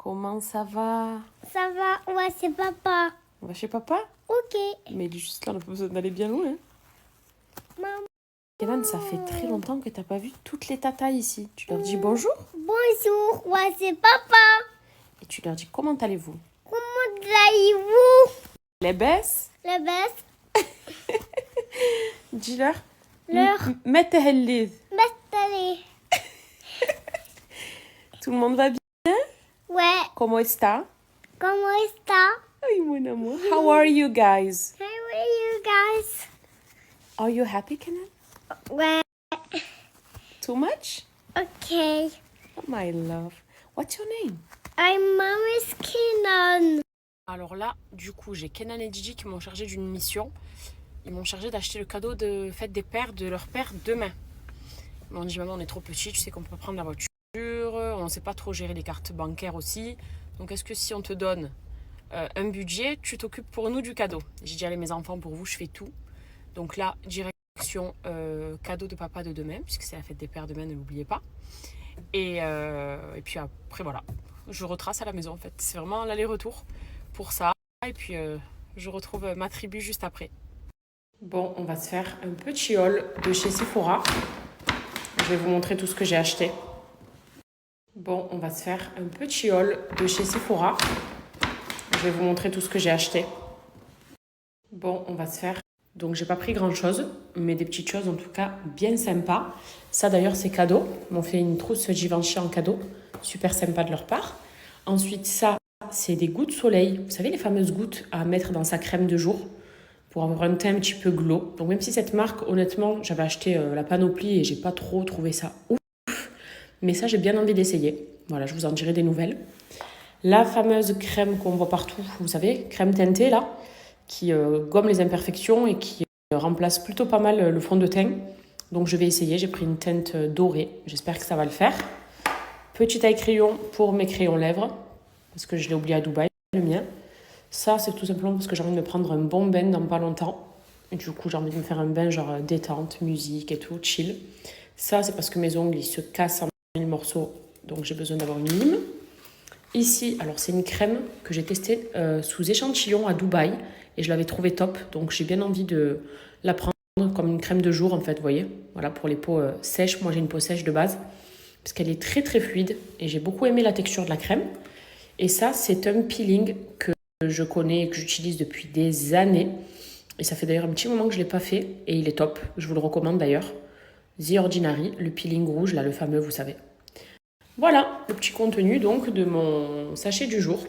Comment ça va? Ça va, ouais, c'est papa. On va chez papa? Ok. Mais il est juste là, on n'a pas besoin d'aller bien loin. Maman. Kenan, ça fait très longtemps que t'as pas vu toutes les tatas ici. Tu leur dis bonjour Bonjour, ouais, c'est papa. et tu leur dis comment allez-vous? Comment allez-vous? Les baisses? Le best. Dis-leur. Leur. Mette hellez. Best allez. Tout le monde va bien? Ouais. Comment está? Comment est-ce? Ay, mon amour. How are you guys? How are you guys? Are you happy, Kenan? Ouais. Too much? Ok. Oh, my love. What's your name? I'm Mommy's Kenan. Alors là, du coup, j'ai Kenan et Gigi qui m'ont chargé d'une mission. Ils m'ont chargé d'acheter le cadeau de fête des pères de leur père demain. Ils m'ont dit, maman, on est trop petit, tu sais qu'on peut prendre la voiture, on ne sait pas trop gérer les cartes bancaires aussi. Donc, est-ce que si on te donne un budget, tu t'occupes pour nous du cadeau? J'ai dit, allez, mes enfants, pour vous, je fais tout. Donc là, direction cadeau de papa de demain, puisque c'est la fête des pères demain, ne l'oubliez pas. Et puis après, voilà, je retrace à la maison, en fait. C'est vraiment l'aller-retour pour ça. Et puis, je retrouve ma tribu juste après. Bon, on va se faire un petit haul de chez Sephora. Je vais vous montrer tout ce que j'ai acheté. Bon, on va se faire un petit haul de chez Sephora. Je vais vous montrer tout ce que j'ai acheté. Bon, on va se faire... Donc, j'ai pas pris grand-chose, mais des petites choses en tout cas bien sympas. Ça d'ailleurs, c'est cadeau. Ils m'ont fait une trousse Givenchy en cadeau. Super sympa de leur part. Ensuite, ça, c'est des gouttes soleil. Vous savez, les fameuses gouttes à mettre dans sa crème de jour pour avoir un teint un petit peu glow. Donc même si cette marque, honnêtement, j'avais acheté la panoplie et j'ai pas trop trouvé ça ouf. Mais ça, j'ai bien envie d'essayer. Voilà, je vous en dirai des nouvelles. La fameuse crème qu'on voit partout, vous savez, crème teintée là, qui gomme les imperfections et qui remplace plutôt pas mal le fond de teint. Donc je vais essayer, j'ai pris une teinte dorée. J'espère que ça va le faire. Petit taille crayon pour mes crayons lèvres, parce que je l'ai oublié à Dubaï, le mien. Ça, c'est tout simplement parce que j'ai envie de me prendre un bon bain dans pas longtemps. Et du coup, j'ai envie de me faire un bain genre détente, musique et tout, chill. Ça, c'est parce que mes ongles, ils se cassent en mille morceaux. Donc, j'ai besoin d'avoir une lime. Ici, alors c'est une crème que j'ai testée sous échantillon à Dubaï. Et je l'avais trouvée top. Donc, j'ai bien envie de la prendre comme une crème de jour, en fait, vous voyez. Voilà, pour les peaux sèches. Moi, j'ai une peau sèche de base. Parce qu'elle est très, très fluide. Et j'ai beaucoup aimé la texture de la crème. Et ça, c'est un peeling que je connais et que j'utilise depuis des années. Et ça fait d'ailleurs un petit moment que je ne l'ai pas fait. Et il est top. Je vous le recommande d'ailleurs. The Ordinary, le peeling rouge, là, le fameux, vous savez. Voilà, le petit contenu donc de mon sachet du jour.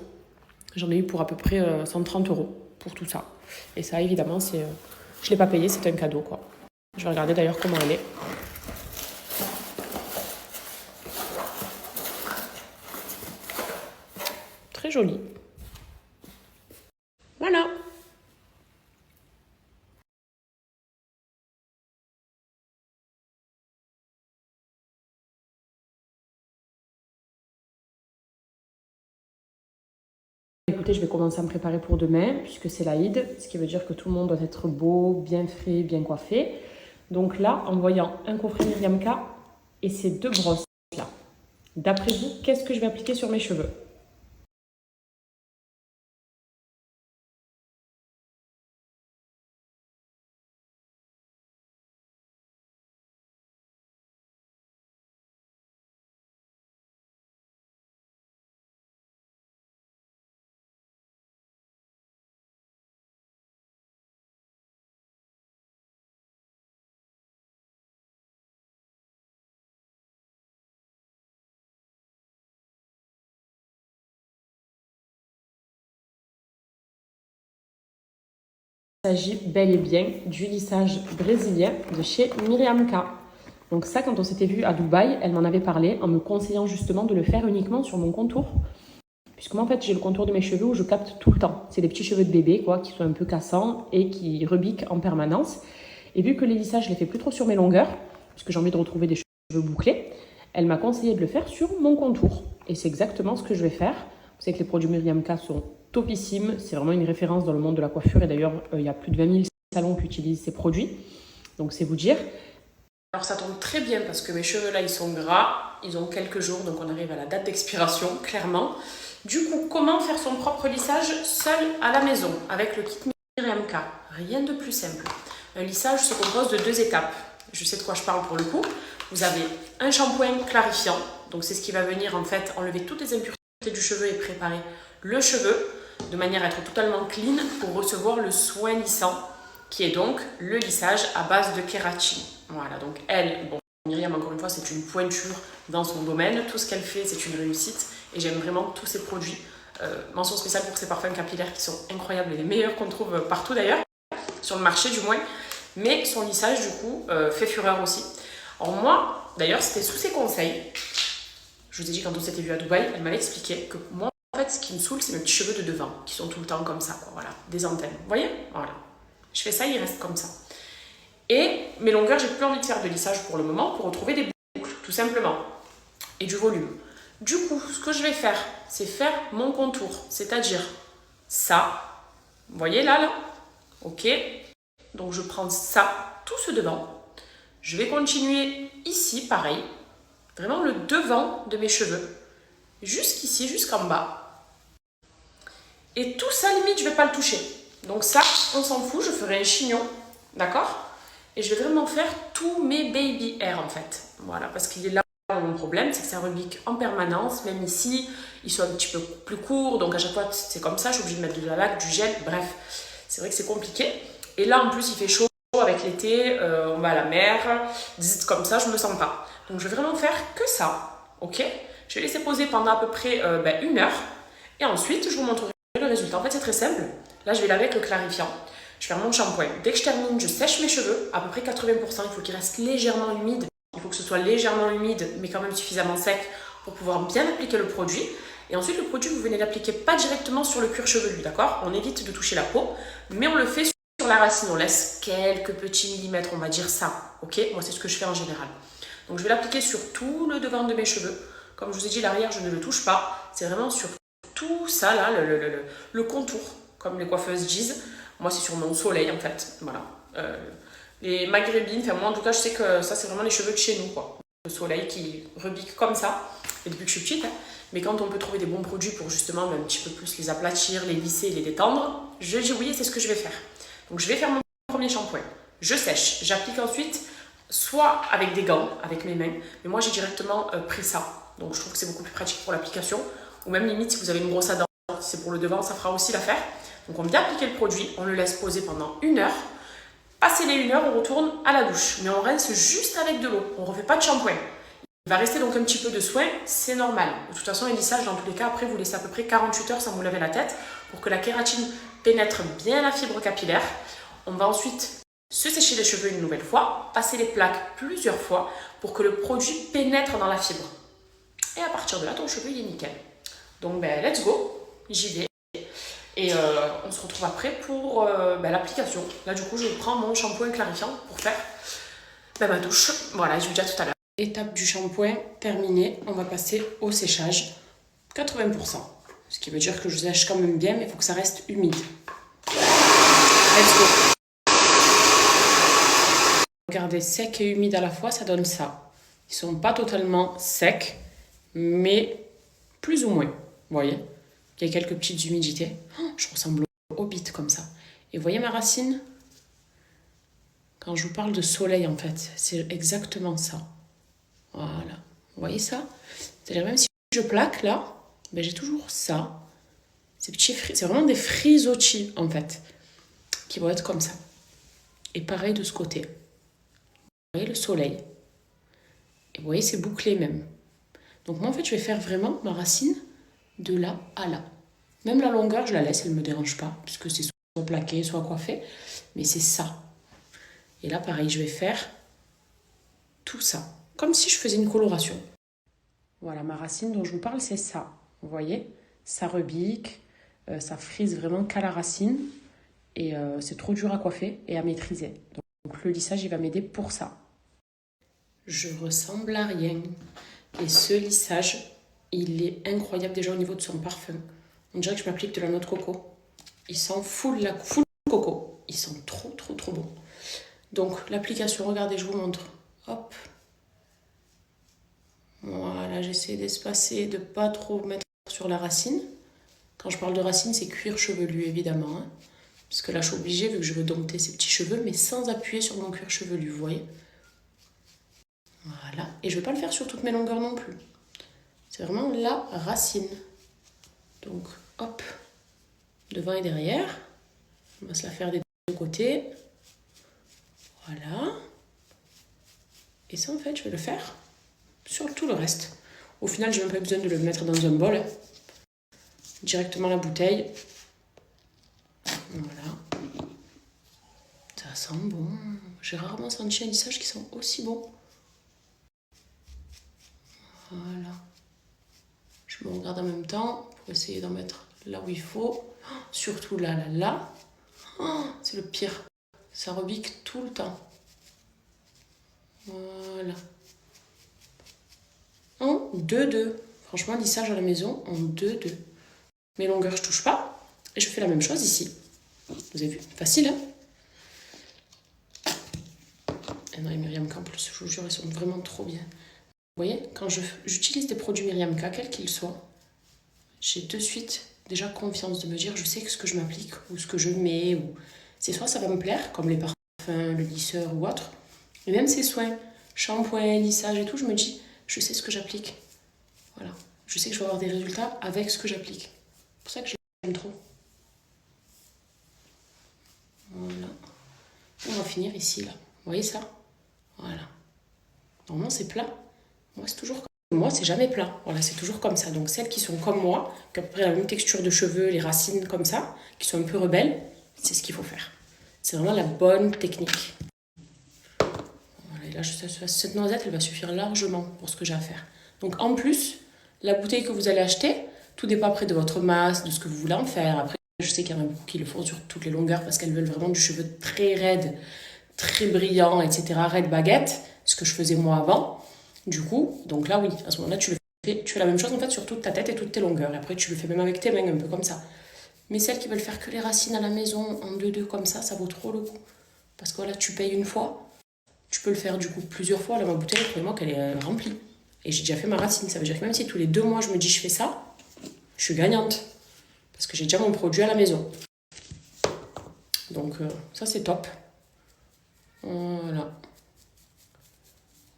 J'en ai eu pour à peu près 130 € pour tout ça. Et ça, évidemment, je ne l'ai pas payé, c'est un cadeau, quoi. Je vais regarder d'ailleurs comment elle est. Très jolie. Voilà. Écoutez, je vais commencer à me préparer pour demain, puisque c'est l'Aïd, ce qui veut dire que tout le monde doit être beau, bien frais, bien coiffé. Donc là, en voyant un coffret Myriam K et ces deux brosses là, d'après vous, qu'est-ce que je vais appliquer sur mes cheveux? Il s'agit bel et bien du lissage brésilien de chez Myriam K. Donc ça, quand on s'était vu à Dubaï, elle m'en avait parlé en me conseillant justement de le faire uniquement sur mon contour. Puisque moi, en fait, j'ai le contour de mes cheveux où je capte tout le temps. C'est des petits cheveux de bébé, quoi, qui sont un peu cassants et qui rebiquent en permanence. Et vu que les lissages, je les fais plus trop sur mes longueurs, puisque j'ai envie de retrouver des cheveux bouclés, elle m'a conseillé de le faire sur mon contour. Et c'est exactement ce que je vais faire. Vous savez que les produits Myriam K sont topissimes. C'est vraiment une référence dans le monde de la coiffure. Et d'ailleurs, il y a plus de 20 000 salons qui utilisent ces produits. Donc, c'est vous dire. Alors ça tombe très bien parce que mes cheveux là ils sont gras, ils ont quelques jours donc on arrive à la date d'expiration clairement. Du coup, comment faire son propre lissage seul à la maison avec le kit Myriam K? Rien de plus simple. Un lissage se compose de 2 étapes. Je sais de quoi je parle pour le coup. Vous avez un shampoing clarifiant, donc c'est ce qui va venir en fait enlever toutes les impuretés du cheveu et préparer le cheveu de manière à être totalement clean pour recevoir le soin lissant qui est donc le lissage à base de kératine. Voilà, donc elle, bon, Myriam, encore une fois, c'est une pointure dans son domaine. Tout ce qu'elle fait, c'est une réussite. Et j'aime vraiment tous ses produits. Mention spéciale pour ses parfums capillaires qui sont incroyables et les meilleurs qu'on trouve partout d'ailleurs, sur le marché du moins. Mais son lissage, du coup, fait fureur aussi. Alors moi, d'ailleurs, c'était sous ses conseils. Je vous ai dit quand on s'était vu à Dubaï, elle m'avait expliqué que moi, en fait, ce qui me saoule, c'est mes petits cheveux de devant, qui sont tout le temps comme ça, quoi. Voilà, des antennes. Vous voyez? Voilà. Je fais ça, il reste comme ça. Et mes longueurs, j'ai plus envie de faire de lissage pour le moment pour retrouver des boucles, tout simplement. Et du volume. Du coup, ce que je vais faire, c'est faire mon contour. C'est-à-dire ça. Vous voyez là? Ok. Donc je prends ça, tout ce devant. Je vais continuer ici, pareil. Vraiment le devant de mes cheveux. Jusqu'ici, jusqu'en bas. Et tout ça, limite, je ne vais pas le toucher. Donc ça, on s'en fout, je ferai un chignon. D'accord? Et je vais vraiment faire tous mes baby hair en fait. Voilà, parce qu'il est là mon problème, c'est que ça rebique en permanence, même ici, ils sont un petit peu plus courts, donc à chaque fois c'est comme ça, je suis obligée de mettre de la laque, du gel, bref, c'est vrai que c'est compliqué. Et là en plus il fait chaud avec l'été, on va à la mer, comme ça je me sens pas. Donc je vais vraiment faire que ça, ok? Je vais laisser poser pendant à peu près 1 heure, et ensuite je vous montrerai le résultat. En fait c'est très simple, là je vais laver avec le clarifiant. Je vais faire mon shampoing. Dès que je termine, je sèche mes cheveux, à peu près 80%. Il faut qu'ils restent légèrement humides. Il faut que ce soit légèrement humide, mais quand même suffisamment sec pour pouvoir bien appliquer le produit. Et ensuite, le produit, vous venez l'appliquer pas directement sur le cuir chevelu, d'accord? On évite de toucher la peau, mais on le fait sur la racine. On laisse quelques petits millimètres, on va dire ça, ok? Moi, c'est ce que je fais en général. Donc, je vais l'appliquer sur tout le devant de mes cheveux. Comme je vous ai dit, l'arrière, je ne le touche pas. C'est vraiment sur tout ça, là, le contour, comme les coiffeuses disent. Moi, c'est sur mon soleil, en fait. Voilà. Les maghrébines, enfin, moi, en tout cas, je sais que ça, c'est vraiment les cheveux de chez nous, quoi. Le soleil qui rebique comme ça. Et depuis que je suis petite, hein. Mais quand on peut trouver des bons produits pour justement un petit peu plus les aplatir, les lisser, les détendre, je dis oui, c'est ce que je vais faire. Donc, je vais faire mon premier shampoing. Je sèche. J'applique ensuite, soit avec des gants, avec mes mains. Mais moi, j'ai directement pris ça. Donc, je trouve que c'est beaucoup plus pratique pour l'application. Ou même, limite, si vous avez une brosse à dents, si c'est pour le devant, ça fera aussi l'affaire. Donc on vient appliquer le produit, on le laisse poser pendant 1 heure. Passé les 1 heure, on retourne à la douche. Mais on rince juste avec de l'eau. On ne refait pas de shampoing. Il va rester donc un petit peu de soin, c'est normal. De toute façon, un lissage, dans tous les cas, après, vous laissez à peu près 48 heures sans vous laver la tête pour que la kératine pénètre bien la fibre capillaire. On va ensuite se sécher les cheveux une nouvelle fois, passer les plaques plusieurs fois pour que le produit pénètre dans la fibre. Et à partir de là, ton cheveu, il est nickel. Donc, let's go. J'y vais. Et on se retrouve après pour l'application. Là, du coup, je prends mon shampoing clarifiant pour faire ma douche. Voilà, je vous dis à tout à l'heure. Étape du shampoing terminée. On va passer au séchage. 80%. Ce qui veut dire que je sèche quand même bien, mais il faut que ça reste humide. Let's go. Regardez, sec et humide à la fois, ça donne ça. Ils ne sont pas totalement secs, mais plus ou moins. Vous voyez ? Il y a quelques petites humidités. Oh, je ressemble au Hobbit comme ça. Et vous voyez ma racine? Quand je vous parle de soleil, en fait, c'est exactement ça. Voilà. Vous voyez ça? C'est-à-dire même si je plaque là, j'ai toujours ça. Ces petits c'est vraiment des frisottis, en fait, qui vont être comme ça. Et pareil de ce côté. Vous voyez le soleil? Et vous voyez, c'est bouclé même. Donc moi, en fait, je vais faire vraiment ma racine de là à là. Même la longueur, je la laisse, elle ne me dérange pas, puisque c'est soit plaqué, soit coiffé. Mais c'est ça. Et là, pareil, je vais faire tout ça. Comme si je faisais une coloration. Voilà, ma racine dont je vous parle, c'est ça. Vous voyez? Ça rebique, ça frise vraiment qu'à la racine. Et c'est trop dur à coiffer et à maîtriser. Donc le lissage, il va m'aider pour ça. Je ressemble à rien. Et ce lissage, il est incroyable déjà au niveau de son parfum. On dirait que je m'applique de la noix de coco. Il sent full coco. Ils sont trop bons. Donc l'application, regardez, je vous montre. hop. Voilà, j'essaie d'espacer, de pas trop mettre sur la racine. Quand je parle de racine, c'est cuir chevelu évidemment. Hein. Parce que là, je suis obligée, vu que je veux dompter ces petits cheveux, mais sans appuyer sur mon cuir chevelu, vous voyez. Voilà, et je ne vais pas le faire sur toutes mes longueurs non plus. C'est vraiment la racine. Donc, hop, devant et derrière. On va se la faire des deux côtés. Voilà. Et ça, en fait, je vais le faire sur tout le reste. Au final, je n'ai même pas besoin de le mettre dans un bol. Directement la bouteille. Voilà. Ça sent bon. J'ai rarement senti un lissage qui sent aussi bon. Voilà. Je me regarde en même temps pour essayer d'en mettre là où il faut. Oh, surtout là, là, là. Oh, c'est le pire. Ça rebique tout le temps. Voilà. En 2-2. Franchement, lissage à la maison en 2-2. Mes longueurs, je touche pas. Et je fais la même chose ici. Vous avez vu, facile, hein? Et non, les Miriam K, en plus, je vous jure, ils sont vraiment trop bien. Vous voyez, quand j'utilise des produits Miriam K, quels qu'ils soient, j'ai de suite déjà confiance de me dire, je sais que ce que je m'applique ou ce que je mets, ou c'est soit ça va me plaire, comme les parfums, le lisseur ou autre, et même ces soins, shampoing, lissage et tout, je me dis, je sais ce que j'applique. Voilà. Je sais que je vais avoir des résultats avec ce que j'applique. C'est pour ça que j'aime trop. Voilà. On va finir ici, là. Vous voyez ça? Voilà. Normalement, c'est plat. Moi, c'est toujours comme moi, c'est jamais plat. Voilà, c'est toujours comme ça. Donc, celles qui sont comme moi, qui ont à peu près la même texture de cheveux, les racines comme ça, qui sont un peu rebelles, c'est ce qu'il faut faire. C'est vraiment la bonne technique. Voilà, et là, cette noisette, elle va suffire largement pour ce que j'ai à faire. Donc, en plus, la bouteille que vous allez acheter, tout dépend après de votre masse, de ce que vous voulez en faire. Après, je sais qu'il y en a beaucoup qui le font sur toutes les longueurs parce qu'elles veulent vraiment du cheveu très raide, très brillant, etc. Raide baguette, ce que je faisais moi avant. Du coup, donc là, oui, à ce moment-là, tu fais la même chose en fait sur toute ta tête et toutes tes longueurs. Et après, tu le fais même avec tes mains, un peu comme ça. Mais celles qui veulent faire que les racines à la maison, en 2-2 comme ça vaut trop le coup. Parce que voilà, tu payes une fois, tu peux le faire du coup plusieurs fois. Là, ma bouteille, croyez-moi qu'elle est remplie. Et j'ai déjà fait ma racine. Ça veut dire que même si tous les 2 mois, je me dis je fais ça, je suis gagnante. Parce que j'ai déjà mon produit à la maison. Donc, ça, c'est top. Voilà.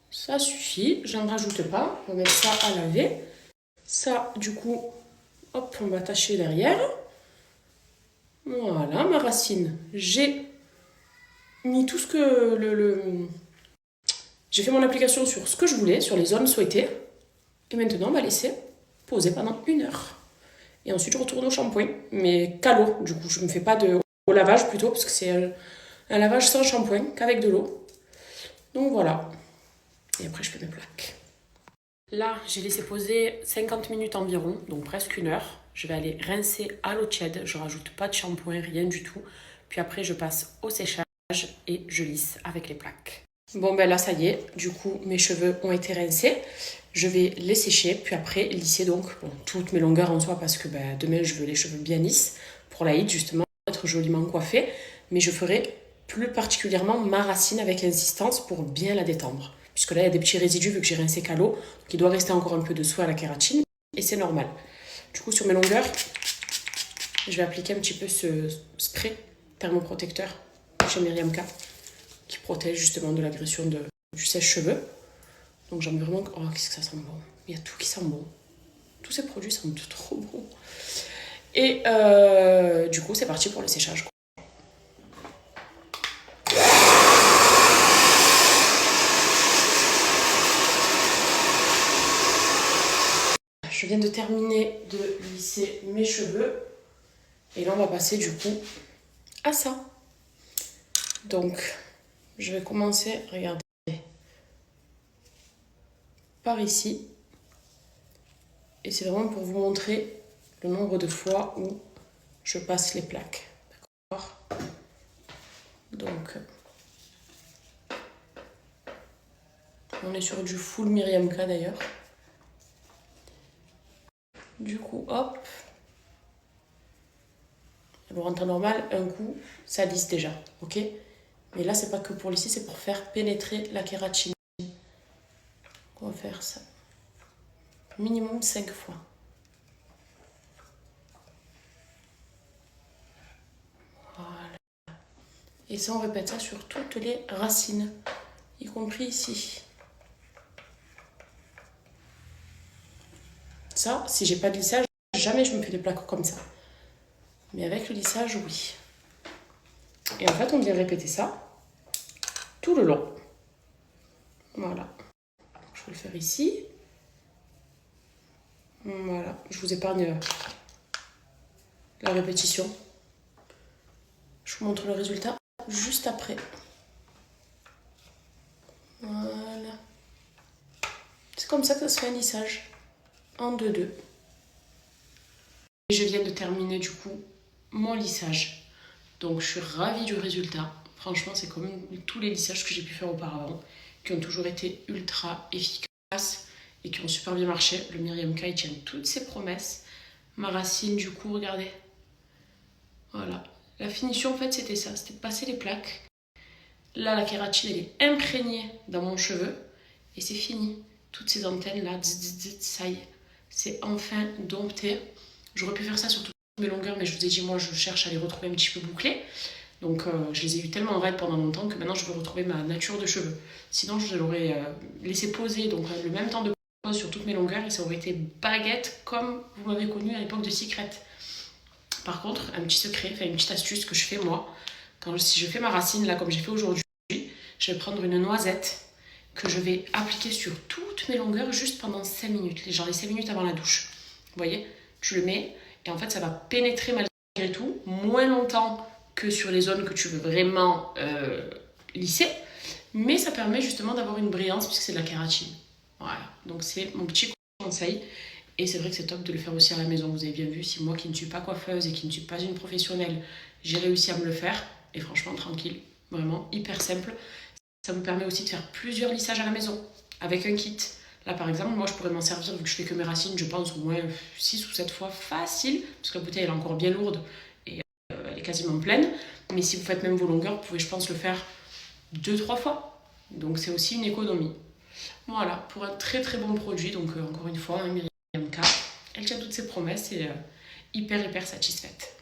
Ça suffit, j'en rajoute pas. On va mettre ça à laver. Ça, du coup, hop, on va attacher derrière. Voilà, ma racine. J'ai mis tout ce que j'ai fait mon application sur ce que je voulais, sur les zones souhaitées. Et maintenant, on va laisser poser pendant 1 heure. Et ensuite, je retourne au shampoing. Mais qu'à l'eau, du coup. Je ne me fais pas au lavage plutôt, parce que c'est un lavage sans shampoing, qu'avec de l'eau. Donc voilà. Et après, je fais mes plaques. Là, j'ai laissé poser 50 minutes environ, donc presque 1 heure. Je vais aller rincer à l'eau tiède. Je rajoute pas de shampoing, rien du tout. Puis après, je passe au séchage et je lisse avec les plaques. Bon, ben là, ça y est. Du coup, mes cheveux ont été rincés. Je vais les sécher, puis après lisser donc toutes mes longueurs en soi parce que demain, je veux les cheveux bien lisses pour l'Aïd, justement, être joliment coiffée. Mais je ferai plus particulièrement ma racine avec insistance pour bien la détendre. Puisque là, il y a des petits résidus vu que j'ai rincé qu'à l'eau. Donc, il doit rester encore un peu de soie à la kératine. Et c'est normal. Du coup, sur mes longueurs, je vais appliquer un petit peu ce spray thermoprotecteur chez Miriam K. Qui protège justement de l'agression du sèche-cheveux. Donc, j'en mets vraiment... Oh, qu'est-ce que ça sent bon. Il y a tout qui sent bon. Tous ces produits sentent trop bon. Et du coup, c'est parti pour le séchage. Je viens de terminer de lisser mes cheveux. Et là, on va passer du coup à ça. Donc, je vais commencer, regardez, par ici. Et c'est vraiment pour vous montrer le nombre de fois où je passe les plaques. D'accord? Donc, on est sur du full Miriam K d'ailleurs. Du coup, hop. Alors en temps normal, un coup, ça lisse déjà, ok? Mais là, c'est pas que pour lisser, c'est pour faire pénétrer la kératine. faire ça. Minimum 5 fois. Voilà. Et ça, on répète ça sur toutes les racines, y compris ici. Ça, si j'ai pas de lissage, jamais je me fais des plaques comme ça. Mais avec le lissage, oui. Et en fait, on vient répéter ça tout le long. Voilà. Je vais le faire ici. Voilà. Je vous épargne la répétition. Je vous montre le résultat juste après. Voilà. C'est comme ça que ça se fait un lissage. En 2-2. Et je viens de terminer du coup mon lissage. Donc je suis ravie du résultat. Franchement, c'est comme tous les lissages que j'ai pu faire auparavant, qui ont toujours été ultra efficaces et qui ont super bien marché. Le Miriam K, il tient toutes ses promesses. Ma racine, du coup, regardez. Voilà. La finition, en fait, c'était ça. C'était de passer les plaques. Là, la kératine, elle est imprégnée dans mon cheveu. Et c'est fini. Toutes ces antennes-là, ça y est. C'est enfin dompté. J'aurais pu faire ça sur toutes mes longueurs, mais je vous ai dit, moi, je cherche à les retrouver un petit peu bouclés. Donc, je les ai eu tellement raides pendant longtemps que maintenant, je veux retrouver ma nature de cheveux. Sinon, je l'aurais laissé poser, donc le même temps de pose sur toutes mes longueurs, et ça aurait été baguette, comme vous m'avez connu à l'époque de Secret. Par contre, un petit secret, enfin une petite astuce que je fais moi, si je fais ma racine, là, comme j'ai fait aujourd'hui, je vais prendre une noisette que je vais appliquer sur toutes mes longueurs juste pendant 5 minutes, genre les 5 minutes avant la douche. Vous voyez, tu le mets et en fait ça va pénétrer malgré tout, moins longtemps que sur les zones que tu veux vraiment lisser, mais ça permet justement d'avoir une brillance puisque c'est de la kératine. Voilà, donc c'est mon petit conseil. Et c'est vrai que c'est top de le faire aussi à la maison. Vous avez bien vu, si moi qui ne suis pas coiffeuse et qui ne suis pas une professionnelle, j'ai réussi à me le faire. Et franchement, tranquille, vraiment hyper simple. Ça vous permet aussi de faire plusieurs lissages à la maison avec un kit. Là, par exemple, moi, je pourrais m'en servir vu que je fais que mes racines, je pense au moins 6 ou 7 fois facile, parce que la bouteille, elle est encore bien lourde et elle est quasiment pleine. Mais si vous faites même vos longueurs, vous pouvez, je pense, le faire 2-3 fois. Donc, c'est aussi une économie. Voilà, pour un très très bon produit. Donc, encore une fois, un Miriam K. Elle tient toutes ses promesses et hyper satisfaite.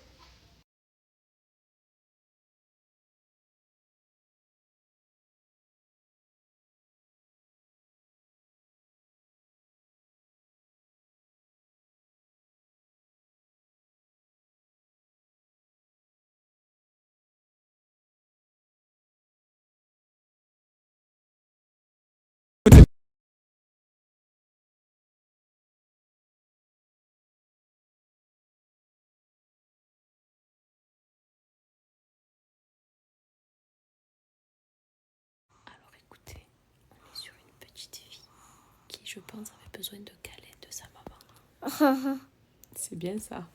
Alors écoutez, on est sur une petite fille qui, je pense, avait besoin de câlin de sa maman. C'est bien ça.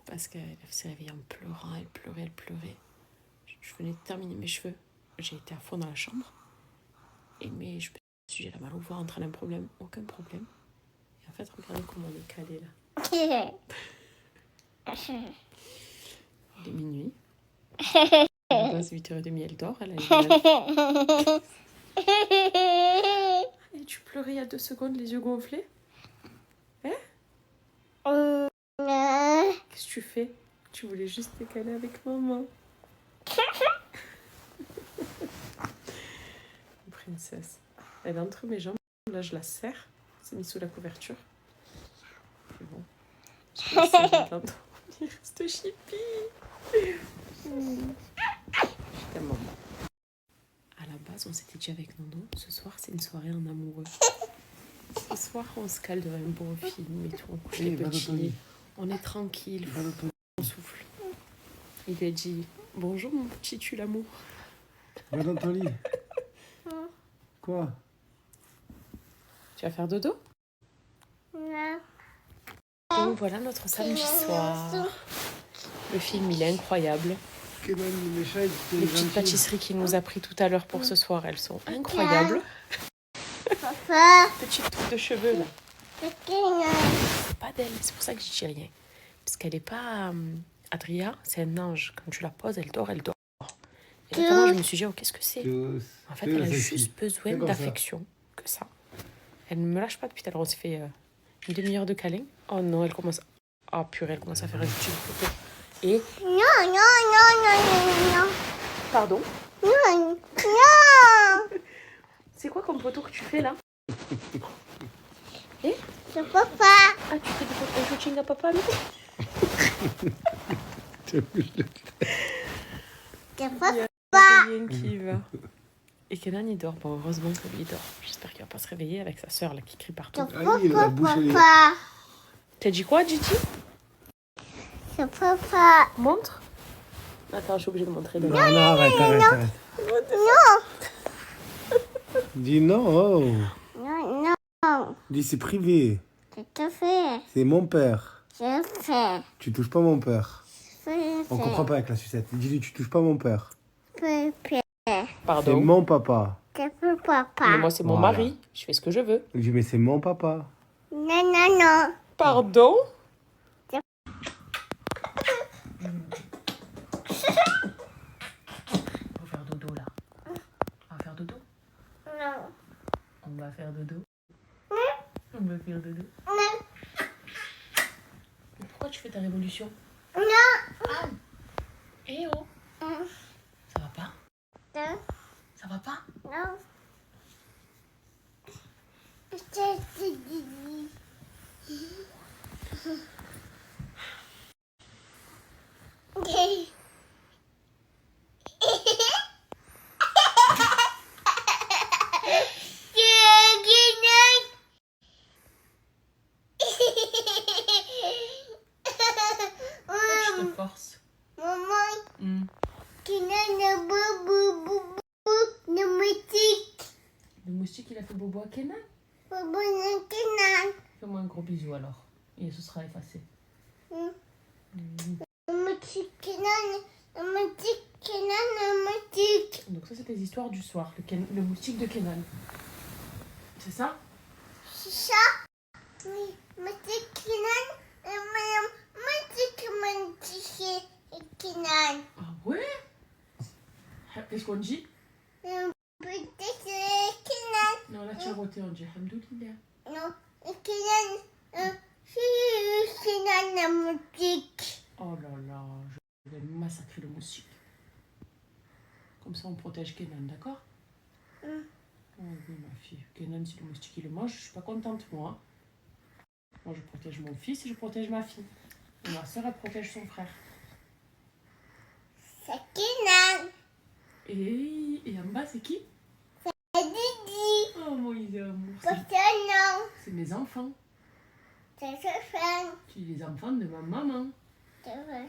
Parce qu'elle s'est réveillée en pleurant, elle pleurait. Je venais de terminer mes cheveux. J'ai été à fond dans la chambre. Mais je me suis dit, elle a mal au ventre, elle a un problème. Aucun problème. Et en fait, regardez comment on est calé là. Il est minuit. Elle passe 8h30, elle dort. Elle a Et tu pleurais il y a 2 secondes, les yeux gonflés. Qu'est-ce que tu fais? Tu voulais juste te caler avec maman. Une princesse. Elle est entre mes jambes. Là, je la serre. C'est mis sous la couverture. C'est bon. Je la serre, je l'entends. Il reste chipi. Je t'aime, maman. À la base, on s'était dit avec Nono, ce soir, c'est une soirée en amoureux. Ce soir, on se cale devant un bon film et tout. On couche les petits. On est tranquille. On souffle. Il lui a dit bonjour, mon petit tue l'amour. Va dans ton lit. Quoi? Tu vas faire dodo? Donc voilà notre samedi soir. Le film, il est incroyable. Les petites pâtisseries qu'il nous a pris tout à l'heure pour ce soir, elles sont incroyables. Petite touffe de cheveux là. C'est pas d'elle, c'est pour ça que je dis rien. Parce qu'elle est pas... Adria, c'est un ange. Quand tu la poses, elle dort. Et là, je me suis dit, oh, qu'est-ce que c'est? Tous. En fait, elle a juste Fais besoin comme ça. d'affection, que ça. Elle ne me lâche pas depuis tout à l'heure. On s'est fait une demi-heure de câlin. Oh non, elle commence... Oh purée, elle commence à faire un petit popo. Et... Non, non, non, non, non, Pardon? non, non. C'est quoi comme poteau que tu fais là? Je peux pas. Ah, tu fais des coaching à papa, mais Je peux il y a rien qui va. Et Kenan, il dort. Bon, heureusement que lui, il dort. J'espère qu'il va pas se réveiller avec sa sœur là qui crie partout. Je Ah, il a la bouche, elle est- pas. T'as dit quoi, Gigi? Je peux pas. Montre. Attends, je suis obligée de montrer. Non, non, arrête. Dis non. Oh. Non, non. Dis c'est privé. Je te fais. C'est mon père. Je fais. Tu touches pas mon père. Je On comprend pas avec la sucette. Dis-lui, tu touches pas mon père. fais. C'est Pardon. mon papa. Je peux pas. Mais moi, c'est mon Voilà. mari. Je fais ce que je veux. Je dis, mais c'est mon papa. Non, non, non. Pardon? On va faire dodo là. On va faire dodo. Non. On va faire dodo. On va faire dodo. Non. Mais pourquoi tu fais ta révolution? Non. Eh oh! Ça va pas? Non. Ça va pas? Non. Je dis. Okay. Je te force. Maman, le moustique. Le moustique, il a fait bobo à Kenan. Le Fais-moi un gros bisou alors. Et ce sera effacé. moustique. Donc ça, c'est tes histoires du soir. Le moustique de Kenan. C'est ça? C'est ça? Oui, moustique Kenan. Ah ouais? Qu'est-ce qu'on dit? Non, là, tu as roté, on dit Alhamdoulilah. Non, Kenan, Kenan la moustique. Oh là là, je vais massacrer le moustique. Comme ça, on protège Kenan, d'accord? Oh oui, ma fille. Kenan, si le moustique il le mange, je suis pas contente, moi. Moi, je protège mon fils et je protège ma fille. Et ma soeur, elle protège son frère. C'est Kenan. Et en bas, c'est qui? C'est Didi. Oh, mon amour. Parce que non, C'est mes enfants. c'est ce fan. C'est les enfants de ma maman. C'est vrai.